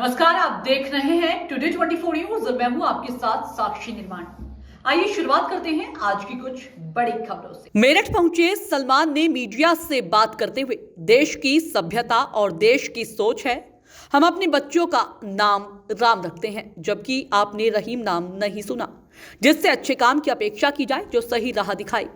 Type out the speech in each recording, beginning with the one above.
नमस्कार, आप देख रहे हैं टुडे 24 न्यूज। मैं हूं आपके साथ साक्षी निर्माण। आइए शुरुआत करते हैं आज की कुछ बड़ी खबरों से। मेरठ पहुंचे सलमान ने मीडिया से बात करते हुए देश की सभ्यता और देश की सोच है, हम अपने बच्चों का नाम राम रखते हैं, जबकि आपने रहीम नाम नहीं सुना। जिससे अच्छे काम की अपेक्षा की जाए, जो सही राह दिखाए,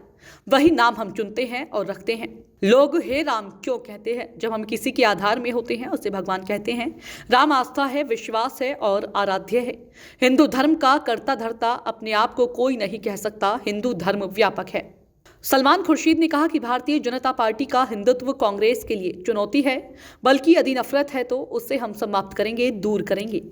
वही नाम हम चुनते हैं और रखते हैं। लोग हे राम क्यों कहते हैं? जब हम किसी के आधार में होते हैं उसे भगवान कहते हैं। राम आस्था है, विश्वास है और आराध्य है। हिंदू धर्म का कर्ता धर्ता अपने आप को कोई नहीं कह सकता। हिंदू धर्म व्यापक है। सलमान खुर्शीद ने कहा कि भारतीय जनता पार्टी का हिंदुत्व कांग्रेस के लिए चुनौती है, बल्कि यदि नफरत है तो उसे हम समाप्त करेंगे, दूर करेंगे।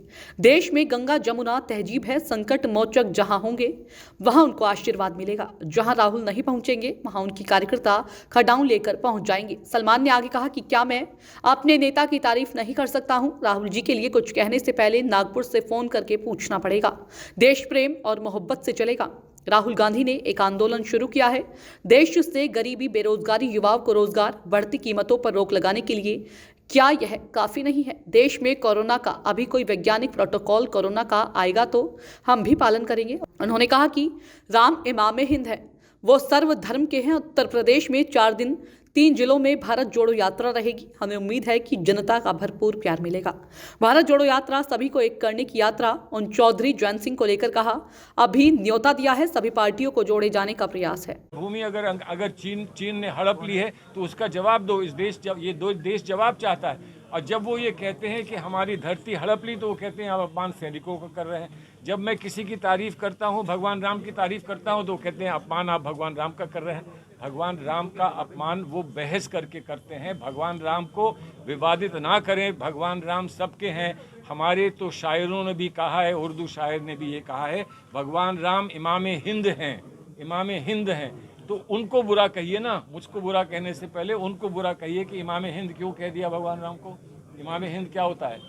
देश में गंगा जमुना तहजीब है, संकट मोचक जहां होंगे वहां उनको आशीर्वाद मिलेगा। जहां राहुल नहीं पहुंचेंगे वहां उनकी कार्यकर्ता खड़ाऊ लेकर पहुंच जाएंगे। सलमान ने आगे कहा कि क्या मैं अपने नेता की तारीफ नहीं कर सकता हूं? राहुल जी के लिए कुछ कहने से पहले नागपुर से फोन करके पूछना पड़ेगा। देश प्रेम और मोहब्बत से चलेगा। राहुल गांधी ने एक आंदोलन शुरू किया है, देश से गरीबी, बेरोजगारी, युवाओं को रोजगार, बढ़ती कीमतों पर रोक लगाने के लिए। क्या यह काफी नहीं है? देश में कोरोना का अभी कोई वैज्ञानिक प्रोटोकॉल कोरोना का आएगा तो हम भी पालन करेंगे। उन्होंने कहा कि राम इमाम हिंद है, वो सर्वधर्म के हैं। उत्तर प्रदेश में 4 दिन 3 जिलों में भारत जोड़ो यात्रा रहेगी। हमें उम्मीद है कि जनता का भरपूर प्यार मिलेगा। भारत जोड़ो यात्रा सभी को एक करने की यात्रा। उन चौधरी जयंत सिंह को लेकर कहा, अभी न्योता दिया है, सभी पार्टियों को जोड़े जाने का प्रयास है। भूमि अगर चीन ने हड़प ली है तो उसका जवाब दो। ये दो देश जवाब चाहता है। और जब वो ये कहते हैं कि हमारी धरती हड़प ली, तो वो कहते हैं आप अपमान सैनिकों का कर रहे हैं। जब मैं किसी की तारीफ करता हूँ, भगवान राम की तारीफ करता हूँ, तो कहते हैं अपमान आप भगवान राम का कर रहे हैं। भगवान राम का अपमान वो बहस करके करते हैं। भगवान राम को विवादित ना करें। भगवान राम सबके हैं। हमारे तो शायरों ने भी कहा है, उर्दू शायर ने भी ये कहा है, भगवान राम इमाम हिंद हैं, इमाम हिंद हैं। तो उनको बुरा कहिए ना, मुझको बुरा कहने से पहले उनको बुरा कहिए कि इमाम हिंद क्यों कह दिया भगवान राम को। इमाम हिंद क्या होता है?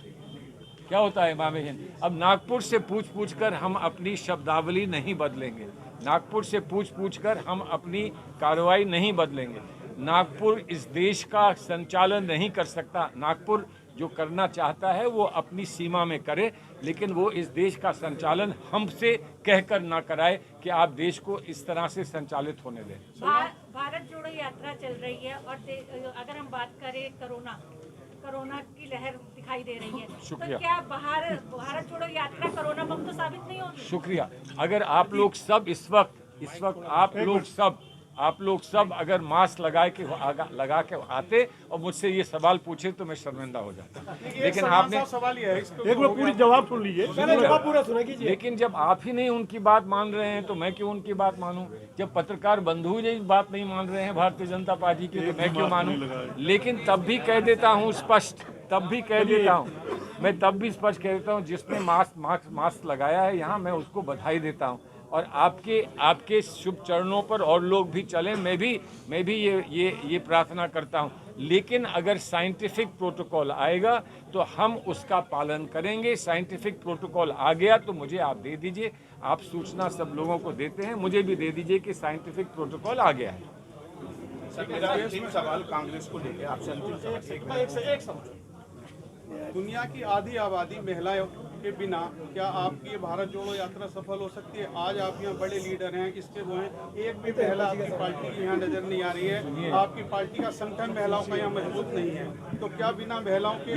क्या होता है इमाम हिंद? अब नागपुर से पूछ कर हम अपनी शब्दावली नहीं बदलेंगे। नागपुर से पूछ कर हम अपनी कार्रवाई नहीं बदलेंगे। नागपुर इस देश का संचालन नहीं कर सकता। नागपुर जो करना चाहता है वो अपनी सीमा में करे, लेकिन वो इस देश का संचालन हमसे कहकर ना कराए कि आप देश को इस तरह से संचालित होने दें। भारत जोड़ो यात्रा चल रही है और अगर हम बात करें कोरोना की लहर दिखाई दे रही है, तो क्या भारत जोड़ो यात्रा कोरोना मुक्त साबित नहीं होगी? शुक्रिया। अगर आप लोग सब इस वक्त आप लोग सब अगर मास्क लगा के आते और मुझसे ये सवाल पूछे तो मैं शर्मिंदा हो जाता। लेकिन आपने सवाल ये है, एक बार पूरी जवाब सुन लीजिए। लेकिन जब आप ही नहीं उनकी बात मान रहे हैं तो मैं क्यों उनकी बात मानूं? जब पत्रकार बंधु जी बात नहीं मान रहे हैं भारतीय जनता पार्टी की, तो मैं क्यों मानूं? लेकिन तब भी कह देता हूँ स्पष्ट, मैं तब भी स्पष्ट कह देता हूँ, जिसने मास्क लगाया है यहाँ, मैं उसको बधाई देता हूँ। और आपके शुभ चरणों पर और लोग भी चलें, मैं भी ये प्रार्थना करता हूं। लेकिन अगर साइंटिफिक प्रोटोकॉल आएगा तो हम उसका पालन करेंगे। साइंटिफिक प्रोटोकॉल आ गया तो मुझे आप दे दीजिए। आप सूचना सब लोगों को देते हैं, मुझे भी दे दीजिए कि साइंटिफिक प्रोटोकॉल आ गया है। सर, मेरा अंतिम सवाल कांग्रेस को लेकर आपसे एक सवाल। दुनिया की आधी आबादी महिलाओं के बिना क्या आपकी ये भारत जोड़ो यात्रा सफल हो सकती है? आज आप यहाँ बड़े लीडर हैं, इसके वो हैं, एक भी महिला आपकी पार्टी की यहाँ नजर नहीं आ रही है। आपकी पार्टी का संगठन महिलाओं का यहाँ मजबूत नहीं है, तो क्या बिना महिलाओं के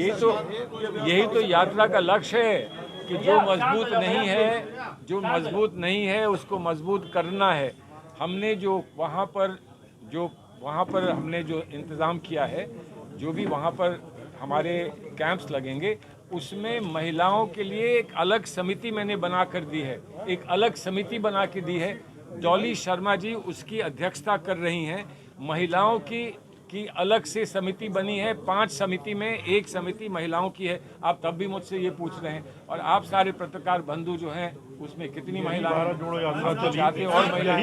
यही तो यात्रा का लक्ष्य है कि जो मजबूत नहीं है उसको मजबूत करना है। हमने जो वहाँ पर हमने जो इंतज़ाम किया है, जो भी वहाँ पर हमारे कैंप्स लगेंगे, उसमें महिलाओं के लिए एक अलग समिति मैंने बना कर दी है। एक अलग समिति बना के दी है। डॉली शर्मा जी उसकी अध्यक्षता कर रही हैं। महिलाओं की अलग से समिति बनी है। 5 समिति में एक समिति महिलाओं की है। आप तब भी मुझसे ये पूछ रहे हैं। और आप सारे पत्रकार बंधु जो हैं, उसमें कितनी महिलाएं चाहते हैं और महिलाएं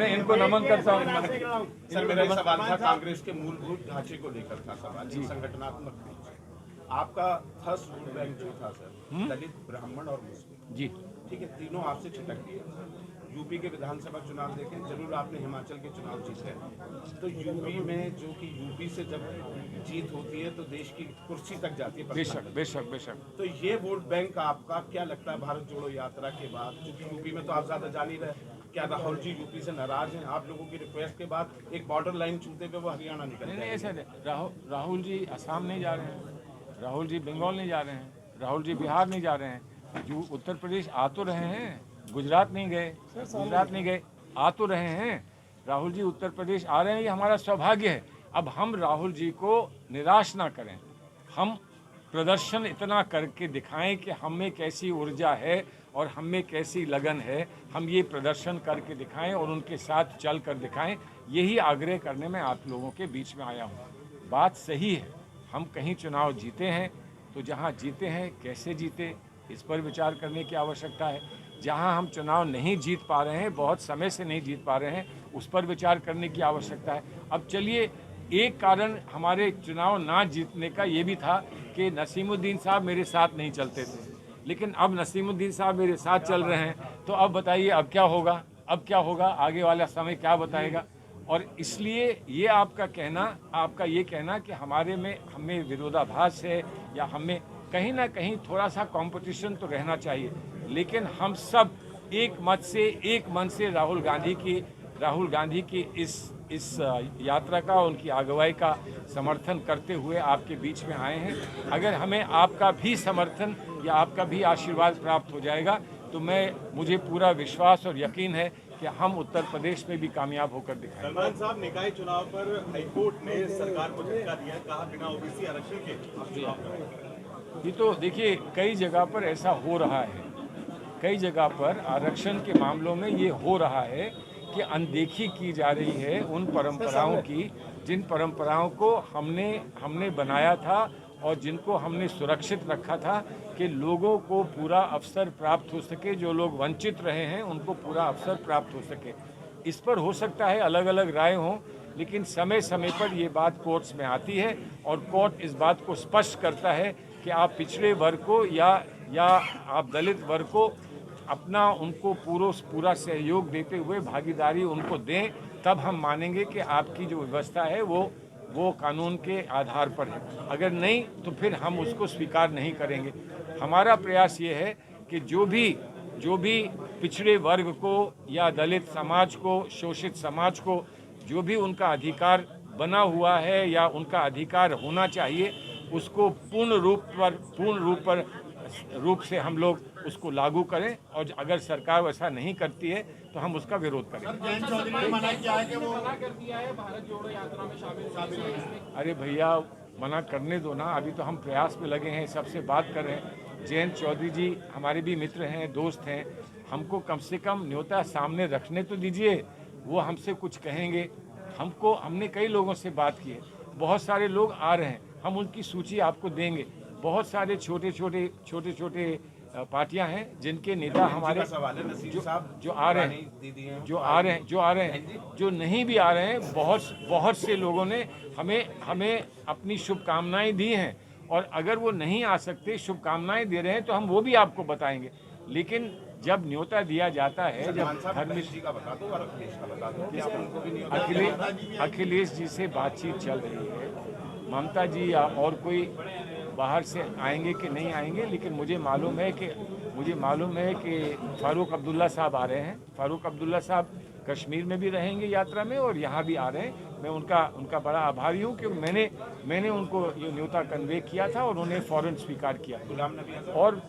इनको नमन करता हूँ। सर, मेरा सवाल था कांग्रेस के मूलभूत ढांचे को लेकर था सवाल, संगठनात्मक। आपका फर्स्ट रैंक जो था सर, दलित, ब्राह्मण और मुस्लिम, जी ठीक है, तीनों आपसे छिटक गए। यूपी के विधानसभा चुनाव देखें, जरूर आपने हिमाचल के चुनाव जीते हैं, तो यूपी में जो कि यूपी से जब जीत होती है तो देश की कुर्सी तक जाती है। बेशक बेशक बेशक। तो ये वोट बैंक आपका क्या लगता है भारत जोड़ो यात्रा के बाद, क्योंकि यूपी में तो आप ज्यादा जान ही रहे, क्या राहुल जी यूपी से नाराज हैं? आप लोगों की रिक्वेस्ट के बाद एक बॉर्डर लाइन छूते पे वो हरियाणा निकल नहीं ऐसा नहीं। राहुल जी असम नहीं जा रहे हैं, राहुल जी बंगाल नहीं जा रहे हैं, राहुल जी बिहार नहीं जा रहे हैं, जो उत्तर प्रदेश आ तो रहे हैं, गुजरात नहीं गए, आ तो रहे हैं। राहुल जी उत्तर प्रदेश आ रहे हैं, ये हमारा सौभाग्य है। अब हम राहुल जी को निराश ना करें, हम प्रदर्शन इतना करके दिखाएं कि हम में कैसी ऊर्जा है और हम में कैसी लगन है, हम ये प्रदर्शन करके दिखाएं और उनके साथ चल कर दिखाएं। यही आग्रह करने में आप लोगों के बीच में आया हूँ। बात सही है, हम कहीं चुनाव जीते हैं तो जहाँ जीते हैं कैसे जीते इस पर विचार करने की आवश्यकता है। जहाँ हम चुनाव नहीं जीत पा रहे हैं, बहुत समय से नहीं जीत पा रहे हैं, उस पर विचार करने की आवश्यकता है। अब चलिए, एक कारण हमारे चुनाव ना जीतने का ये भी था कि नसीमुद्दीन साहब मेरे साथ नहीं चलते थे, लेकिन अब नसीमुद्दीन साहब मेरे साथ चल रहे हैं, तो अब बताइए अब क्या होगा, आगे वाला समय क्या बताएगा। और इसलिए ये आपका ये कहना कि हमें विरोधाभास है या हमें कहीं ना कहीं थोड़ा सा कंपटीशन तो रहना चाहिए, लेकिन हम सब एक मन से राहुल गांधी की इस यात्रा का, उनकी अगुवाई का समर्थन करते हुए आपके बीच में आए हैं। अगर हमें आपका भी समर्थन या आपका भी आशीर्वाद प्राप्त हो जाएगा तो मुझे पूरा विश्वास और यकीन है कि हम उत्तर प्रदेश में भी कामयाब होकर दिखाएंगे। सलमान साहब, निकाय चुनाव पर हाईकोर्ट ने सरकार को झटका दिया, कहा बिना ओबीसी आरक्षण के चुनाव कराएंगे। ये तो देखिए, कई जगह पर ऐसा हो रहा है, कई जगह पर आरक्षण के मामलों में ये हो रहा है कि अनदेखी की जा रही है उन परंपराओं की, जिन परंपराओं को हमने बनाया था और जिनको हमने सुरक्षित रखा था कि लोगों को पूरा अवसर प्राप्त हो सके, जो लोग वंचित रहे हैं उनको पूरा अवसर प्राप्त हो सके। इस पर हो सकता है अलग अलग राय हों, लेकिन समय समय पर ये बात कोर्ट्स में आती है और कोर्ट इस बात को स्पष्ट करता है कि आप पिछड़े वर्ग को या आप दलित वर्ग को उनको पूरा सहयोग देते हुए भागीदारी उनको दें, तब हम मानेंगे कि आपकी जो व्यवस्था है वो कानून के आधार पर है। अगर नहीं तो फिर हम उसको स्वीकार नहीं करेंगे। हमारा प्रयास ये है कि जो भी पिछड़े वर्ग को या दलित समाज को, शोषित समाज को जो भी उनका अधिकार बना हुआ है या उनका अधिकार होना चाहिए, उसको पूर्ण रूप से हम लोग उसको लागू करें, और अगर सरकार वैसा नहीं करती है तो हम उसका विरोध करेंगे। अरे भैया, मना करने दो ना, अभी तो हम प्रयास में लगे हैं, सबसे बात कर रहे हैं। जयंत चौधरी जी हमारे भी मित्र हैं, दोस्त हैं, हमको कम से कम न्योता सामने रखने तो दीजिए, वो हमसे कुछ कहेंगे। हमने कई लोगों से बात की है, बहुत सारे लोग आ रहे हैं, हम उनकी सूची आपको देंगे। बहुत सारे छोटे छोटे पार्टियां हैं जिनके नेता हमारे जो आ रहे हैं, जो नहीं भी आ रहे हैं, बहुत से लोगों ने हमें अपनी शुभकामनाएं दी हैं, और अगर वो नहीं आ सकते, शुभकामनाएं दे रहे हैं, तो हम वो भी आपको बताएंगे। लेकिन जब न्योता दिया जाता है, जब अखिलेश जी से बातचीत चल रही है, ममता जी या और कोई बाहर से आएंगे कि नहीं आएंगे, लेकिन मुझे मालूम है कि फारूक अब्दुल्ला साहब आ रहे हैं। फारूक अब्दुल्ला साहब कश्मीर में भी रहेंगे यात्रा में और यहाँ भी आ रहे हैं। मैं उनका बड़ा आभारी हूँ कि मैंने उनको ये न्योता कन्वे किया था और उन्हें फ़ौरन स्वीकार किया। और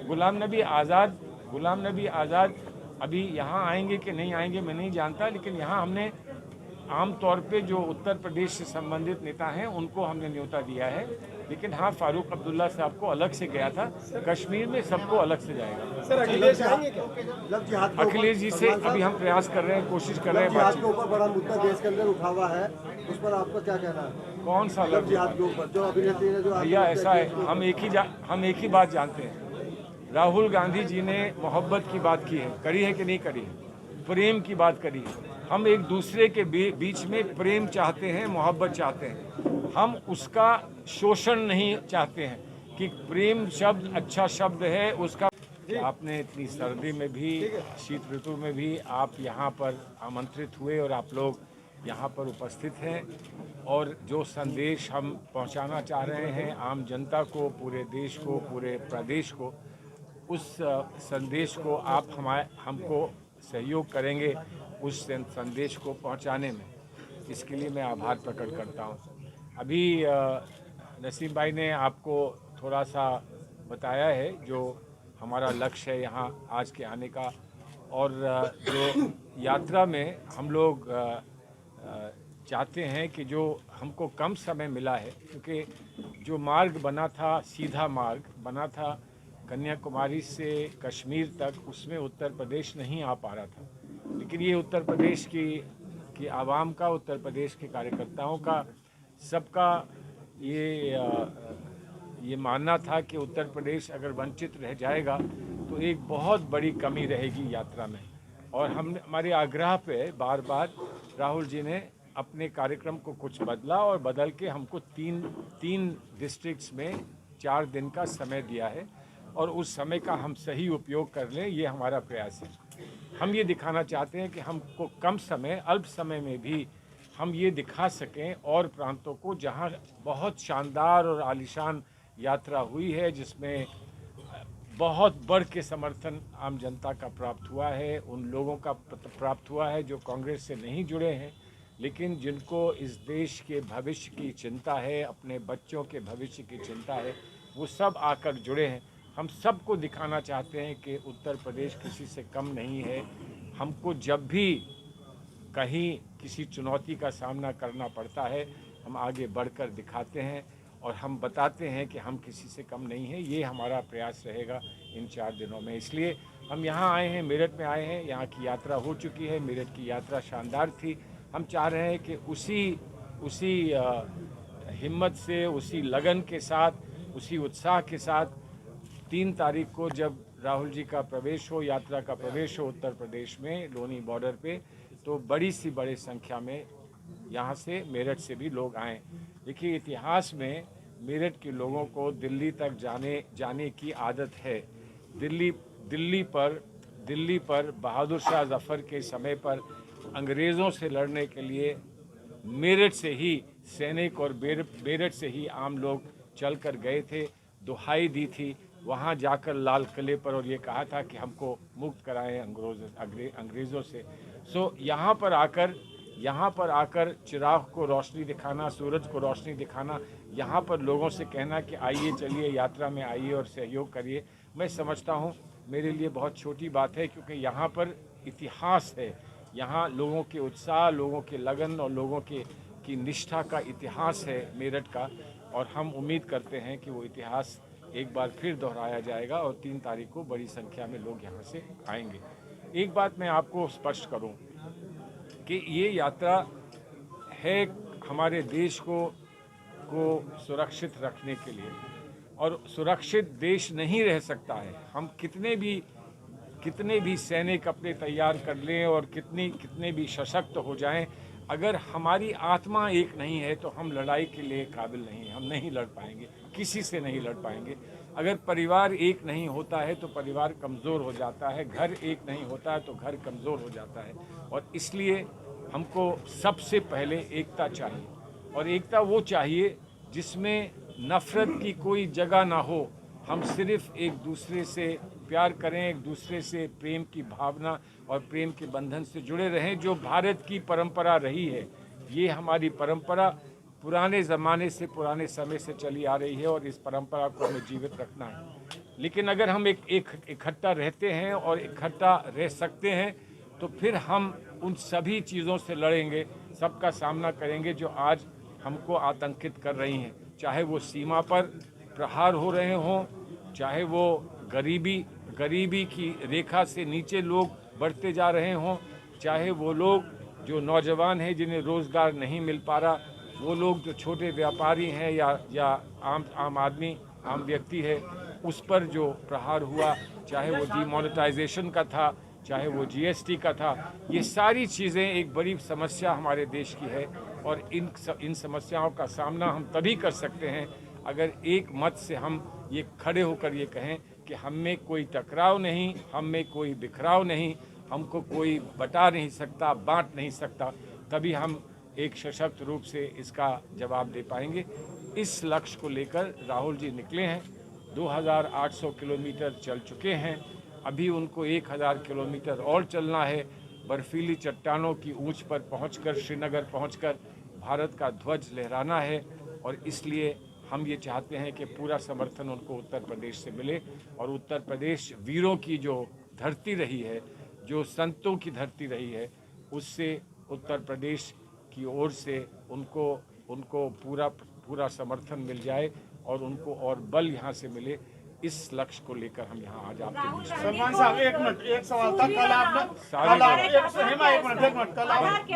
गुलाम नबी आज़ाद अभी यहाँ आएंगे कि नहीं आएंगे मैं नहीं जानता, लेकिन यहाँ हमने आमतौर पे जो उत्तर प्रदेश से संबंधित नेता हैं उनको हमने न्योता दिया है। लेकिन हाँ, फारूक अब्दुल्ला साहब को अलग से गया था, कश्मीर में सबको अलग से जाएगा। सर, अखिलेश आएंगे क्या? अखिलेश जी से अभी हम प्रयास कर रहे हैं, कोशिश कर रहे हैं। जिहाद के ऊपर बड़ा मुद्दा देश के अंदर उठा हुआ है, उस पर आपका क्या कहना है? कौन सा लव जिहाद के ऊपर जो अभिनेत्री ने जो भैया, ऐसा है, हम एक ही बात जानते हैं, राहुल गांधी जी ने मोहब्बत की बात की है, करी है कि नहीं करी है, प्रेम की बात करी है। हम एक दूसरे के बीच में प्रेम चाहते हैं, मोहब्बत चाहते हैं, हम उसका शोषण नहीं चाहते हैं कि प्रेम शब्द अच्छा शब्द है, उसका कि आपने इतनी सर्दी में भी, शीत ऋतु में भी आप यहाँ पर आमंत्रित हुए और आप लोग यहाँ पर उपस्थित हैं। और जो संदेश हम पहुँचाना चाह रहे हैं आम जनता को, पूरे देश को, पूरे प्रदेश को, उस संदेश को आप हमको सहयोग करेंगे उस संदेश को पहुँचाने में। इसके लिए मैं आभार प्रकट करता हूँ। अभी नसीम भाई ने आपको थोड़ा सा बताया है जो हमारा लक्ष्य है यहाँ आज के आने का, और जो यात्रा में हम लोग चाहते हैं कि जो हमको कम समय मिला है, क्योंकि जो मार्ग बना था, सीधा मार्ग बना था कन्याकुमारी से कश्मीर तक, उसमें उत्तर प्रदेश नहीं आ पा रहा था। लेकिन ये उत्तर प्रदेश की आवाम का, उत्तर प्रदेश के कार्यकर्ताओं का, सबका ये मानना था कि उत्तर प्रदेश अगर वंचित रह जाएगा तो एक बहुत बड़ी कमी रहेगी यात्रा में। और हमारे आग्रह पे बार बार राहुल जी ने अपने कार्यक्रम को कुछ बदला और बदल के हमको तीन डिस्ट्रिक्ट्स में 4 दिन का समय दिया है, और उस समय का हम सही उपयोग कर लें, ये हमारा प्रयास है। हम ये दिखाना चाहते हैं कि हमको कम समय, अल्प समय में भी हम ये दिखा सकें और प्रांतों को जहाँ बहुत शानदार और आलीशान यात्रा हुई है, जिसमें बहुत बढ़ के समर्थन आम जनता का प्राप्त हुआ है, उन लोगों का प्राप्त हुआ है जो कांग्रेस से नहीं जुड़े हैं, लेकिन जिनको इस देश के भविष्य की चिंता है, अपने बच्चों के भविष्य की चिंता है, वो सब आकर जुड़े हैं। हम सबको दिखाना चाहते हैं कि उत्तर प्रदेश किसी से कम नहीं है। हमको जब भी कहीं किसी चुनौती का सामना करना पड़ता है, हम आगे बढ़कर दिखाते हैं और हम बताते हैं कि हम किसी से कम नहीं हैं। ये हमारा प्रयास रहेगा इन 4 दिनों में। इसलिए हम यहाँ आए हैं, मेरठ में आए हैं। यहाँ की यात्रा हो चुकी है, मेरठ की यात्रा शानदार थी। हम चाह रहे हैं कि उसी हिम्मत से, उसी लगन के साथ, उसी उत्साह के साथ 3 तारीख को जब राहुल जी का प्रवेश हो, यात्रा का प्रवेश हो उत्तर प्रदेश में लोनी बॉर्डर पे, तो बड़ी संख्या में यहाँ से, मेरठ से भी लोग आएँ। देखिए, इतिहास में मेरठ के लोगों को दिल्ली तक जाने की आदत है। दिल्ली पर बहादुर शाह जफ़र के समय पर अंग्रेज़ों से लड़ने के लिए मेरठ से ही सैनिक और मेरठ से ही आम लोग चलकर गए थे, दुहाई दी थी वहाँ जाकर लाल किले पर, और ये कहा था कि हमको मुक्त कराएं अंग्रेज़ों से। सो यहाँ पर आकर चिराग को रोशनी दिखाना, सूरज को रोशनी दिखाना, यहाँ पर लोगों से कहना कि आइए, चलिए यात्रा में आइए और सहयोग करिए, मैं समझता हूँ मेरे लिए बहुत छोटी बात है, क्योंकि यहाँ पर इतिहास है। यहाँ लोगों के उत्साह, लोगों के लगन और लोगों की निष्ठा का इतिहास है मेरठ का, और हम उम्मीद करते हैं कि वो इतिहास एक बार फिर दोहराया जाएगा और 3 तारीख को बड़ी संख्या में लोग यहाँ से आएंगे। एक बात मैं आपको स्पष्ट करूँ कि ये यात्रा है हमारे देश को सुरक्षित रखने के लिए, और सुरक्षित देश नहीं रह सकता है। हम कितने भी सैनिक अपने तैयार कर लें और कितने भी सशक्त हो जाएं, अगर हमारी आत्मा एक नहीं है तो हम लड़ाई के लिए काबिल नहीं हैं। हम नहीं लड़ पाएंगे, किसी से नहीं लड़ पाएंगे। अगर परिवार एक नहीं होता है तो परिवार कमज़ोर हो जाता है, घर एक नहीं होता है तो घर कमज़ोर हो जाता है। और इसलिए हमको सबसे पहले एकता चाहिए, और एकता वो चाहिए जिसमें नफ़रत की कोई जगह ना हो। हम सिर्फ़ एक दूसरे से प्यार करें, एक दूसरे से प्रेम की भावना और प्रेम के बंधन से जुड़े रहें, जो भारत की परंपरा रही है। ये हमारी परंपरा पुराने ज़माने से, पुराने समय से चली आ रही है, और इस परंपरा को हमें जीवित रखना है। लेकिन अगर हम इकट्ठा रहते हैं और इकट्ठा रह सकते हैं, तो फिर हम उन सभी चीज़ों से लड़ेंगे, सबका सामना करेंगे जो आज हमको आतंकित कर रही हैं। चाहे वो सीमा पर प्रहार हो रहे हों, चाहे वो गरीबी की रेखा से नीचे लोग बढ़ते जा रहे हों, चाहे वो लोग जो नौजवान हैं जिन्हें रोज़गार नहीं मिल पा रहा, वो लोग जो छोटे व्यापारी हैं या आम आदमी, आम व्यक्ति है, उस पर जो प्रहार हुआ, चाहे वो डीमोनेटाइजेशन का था, चाहे वो जीएसटी का था, ये सारी चीज़ें एक बड़ी समस्या हमारे देश की है। और इन समस्याओं का सामना हम तभी कर सकते हैं अगर एक मत से हम ये खड़े होकर ये कहें कि हम में कोई टकराव नहीं, हम में कोई बिखराव नहीं, हमको कोई बटा नहीं सकता, बांट नहीं सकता, तभी हम एक सशक्त रूप से इसका जवाब दे पाएंगे। इस लक्ष्य को लेकर राहुल जी निकले हैं। 2800 किलोमीटर चल चुके हैं, अभी उनको 1000 किलोमीटर और चलना है। बर्फीली चट्टानों की ऊंच पर पहुंचकर, श्रीनगर पहुंचकर भारत का ध्वज लहराना है, और इसलिए हम ये चाहते हैं कि पूरा समर्थन उनको उत्तर प्रदेश से मिले। और उत्तर प्रदेश वीरों की जो धरती रही है, जो संतों की धरती रही है, उससे उत्तर प्रदेश की ओर से उनको पूरा समर्थन मिल जाए और उनको और बल यहाँ से मिले। इस लक्ष्य को लेकर हम यहाँ आज आपके बीच में। सलमान साहब, एक मिनट, एक सवाल था।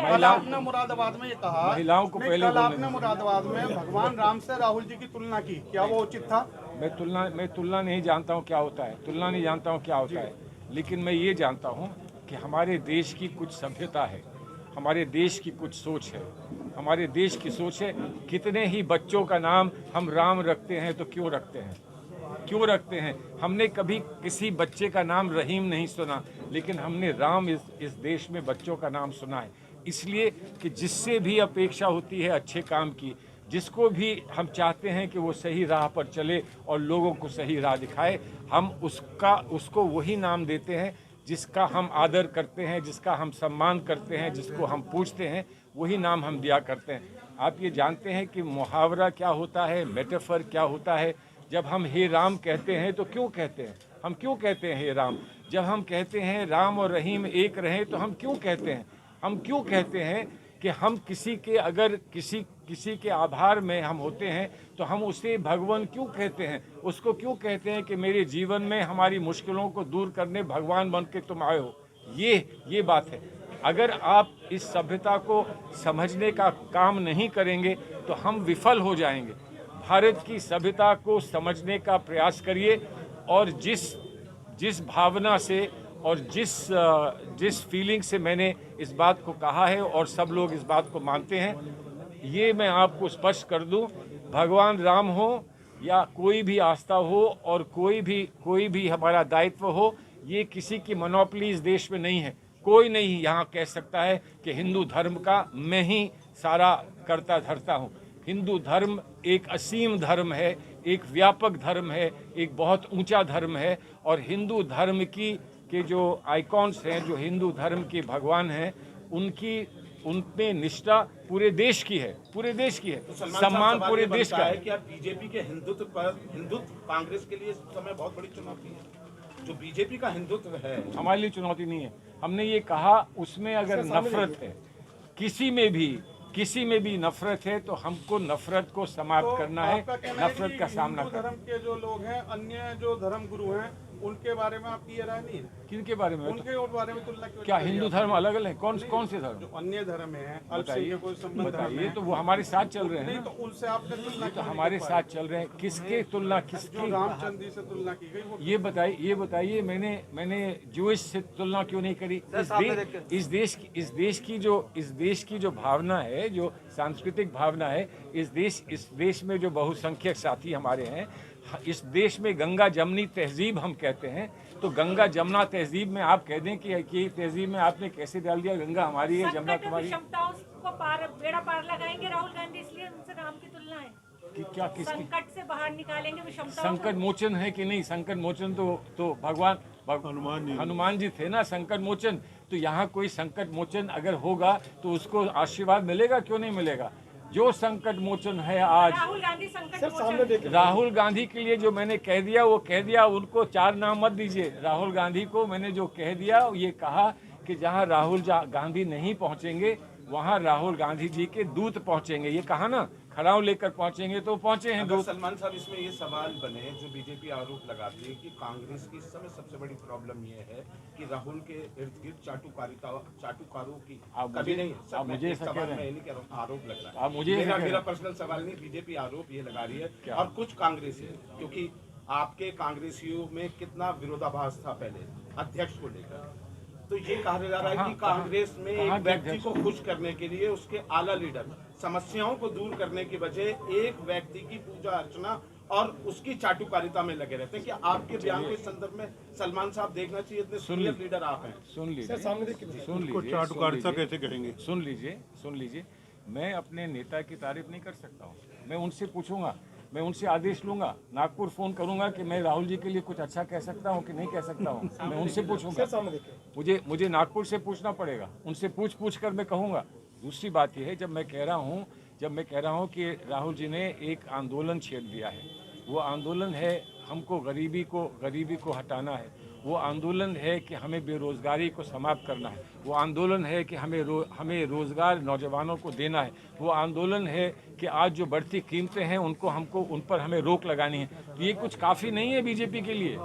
कल आपने मुरादाबाद में ये कहा, महिलाओं को पहले कल आपने मुरादाबाद में भगवान राम से राहुल जी की तुलना की, क्या वो उचित था? मैं तुलना नहीं जानता हूँ क्या होता है, तुलना नहीं जानता हूँ क्या होता है, लेकिन मैं ये जानता हूँ कि हमारे देश की कुछ सभ्यता है, हमारे देश की कुछ सोच है। हमारे देश की सोच है, कितने ही बच्चों का नाम हम राम रखते हैं, तो क्यों रखते हैं, क्यों रखते हैं? हमने कभी किसी बच्चे का नाम रहीम नहीं सुना, लेकिन हमने राम इस देश में बच्चों का नाम सुना है। इसलिए कि जिससे भी अपेक्षा होती है अच्छे काम की, जिसको भी हम चाहते हैं कि वो सही राह पर चले और लोगों को सही राह दिखाए, हम उसको वही नाम देते हैं जिसका हम आदर करते हैं, जिसका हम सम्मान करते हैं, जिसको हम पूछते हैं, वही नाम हम दिया करते हैं। आप ये जानते हैं कि मुहावरा क्या होता है, मेटाफर क्या होता है? जब हम हे राम कहते हैं तो क्यों कहते हैं? हम क्यों कहते हैं हे राम? जब हम कहते हैं राम और रहीम एक रहें, तो हम क्यों कहते हैं? हम क्यों कहते हैं कि हम किसी के आभार में हम होते हैं, तो हम उसे भगवान क्यों कहते हैं? उसको क्यों कहते हैं कि मेरे जीवन में हमारी मुश्किलों को दूर करने भगवान बन के तुम आए हो? ये बात है। अगर आप इस सभ्यता को समझने का काम नहीं करेंगे तो हम विफल हो जाएंगे। भारत की सभ्यता को समझने का प्रयास करिए, और जिस भावना से और जिस फीलिंग से मैंने इस बात को कहा है और सब लोग इस बात को मानते हैं, ये मैं आपको स्पष्ट कर दूं, भगवान राम हो या कोई भी आस्था हो और कोई भी हमारा दायित्व हो, ये किसी की मोनोपोली इस देश में नहीं है। कोई नहीं यहाँ कह सकता है कि हिंदू धर्म का मैं ही सारा करता धरता हूँ। हिंदू धर्म एक असीम धर्म है, एक व्यापक धर्म है, एक बहुत ऊंचा धर्म है, और हिंदू धर्म के जो आइकॉन्स हैं, जो हिंदू धर्म के भगवान हैं, उनमें निष्ठा पूरे देश की है, पूरे देश की है, सम्मान पूरे देश का है। क्या बीजेपी के हिंदुत्व कांग्रेस के लिए इस समय बहुत बड़ी चुनौती है? जो बीजेपी का हिंदुत्व है हमारे लिए चुनौती नहीं है। हमने ये कहा, उसमें अगर नफरत है, किसी में भी नफरत है, तो हमको नफरत को समाप्त करना है, नफरत का सामना करना। धर्म के जो लोग हैं, अन्य जो धर्म गुरु हैं, उनके बारे में आपकी ये राय नहीं है? किनके बारे में? उनके और बारे में तुलना क्यों? क्या हिंदू धर्म अलग अलग है? कौन से धर्म? जो अन्य धर्म है, बताइए, तो वो हमारे साथ चल रहे हैं नहीं, ना? तो उनसे आपने तुलना तो हमारे साथ चल रहे हैं। किसके तुलना? किसकी? रामचंद्र जी से तुलना की गई, वो ये बताइए मैंने ज्यूइश से तुलना क्यों नहीं करी? इस देश की जो भावना है, जो सांस्कृतिक भावना है, इस देश में जो बहुसंख्यक साथी हमारे हैं, इस देश में गंगा जमनी तहजीब हम कहते हैं, तो गंगा जमुना तहजीब में आप कह दें कि तहजीब में आपने कैसे डाल दिया गंगा हमारी है, जमुना तुम्हारी है? बेड़ा पार लगाएंगे राहुल गांधी, इसलिए उनसे राम की तुलना है कि क्या किसकी? संकट से बाहर निकालेंगे विषमताओं। संकट मोचन है कि नहीं? संकट मोचन तो भगवान हनुमान जी थे ना, संकट मोचन। तो यहाँ कोई संकट मोचन अगर होगा तो उसको आशीर्वाद मिलेगा, क्यों नहीं मिलेगा? जो संकट मोचन है आज, राहुल गांधी संकट राहुल गांधी के लिए जो मैंने कह दिया वो कह दिया, उनको 4 नाम मत दीजिए। राहुल गांधी को मैंने जो कह दिया, ये कहा कि जहां राहुल गांधी नहीं पहुंचेंगे, वहां राहुल गांधी जी के दूत पहुंचेंगे। ये कहा ना, खड़ाऊ लेकर पहुंचेंगे, तो पहुंचे हैं दूत। सलमान साहब, इसमें ये सवाल बने जो बीजेपी आरोप लगाती है कि कांग्रेस की इस समय सबसे बड़ी प्रॉब्लम ये है कि राहुल के इर्द गिर्द चाटुकारों की कभी नहीं है। आप मुझे ऐसा कह रहे हैं? आरोप लग रहा है। आप मुझे मेरा पर्सनल सवाल नहीं, बीजेपी आरोप ये लगा रही है। और कुछ कांग्रेसी, क्योंकि आपके कांग्रेसियों में कितना विरोधाभास था पहले अध्यक्ष को लेकर, तो ये कहा जा रहा है कि कांग्रेस में एक व्यक्ति को खुश करने के लिए उसके आला लीडर समस्याओं को दूर करने के बजाय एक व्यक्ति की पूजा अर्चना और उसकी चाटुकारिता में लगे रहते हैं। कि आपके बयान के संदर्भ में सलमान साहब देखना चाहिए, इतने सीनियर लीडर आप हैं। सुन लीजिए, सुन लीजिए, मैं अपने नेता की तारीफ नहीं कर सकता हूँ। मैं उनसे पूछूंगा, मैं उनसे आदेश लूंगा, नागपुर फोन करूंगा कि मैं राहुल जी के लिए कुछ अच्छा कह सकता हूँ कि नहीं कह सकता हूँ। मैं उनसे पूछूंगा, मुझे नागपुर से पूछना पड़ेगा, उनसे पूछ कर मैं कहूँगा। दूसरी बात यह है, जब मैं कह रहा हूँ कि राहुल जी ने एक आंदोलन छेड़ दिया है, वो आंदोलन है हमको गरीबी को हटाना है, वो आंदोलन है कि हमें बेरोजगारी को समाप्त करना है, वो आंदोलन है कि हमें रोजगार नौजवानों को देना है, वो आंदोलन है कि आज जो बढ़ती कीमतें हैं उन पर हमें रोक लगानी है। तो ये कुछ काफ़ी नहीं है बीजेपी के लिए।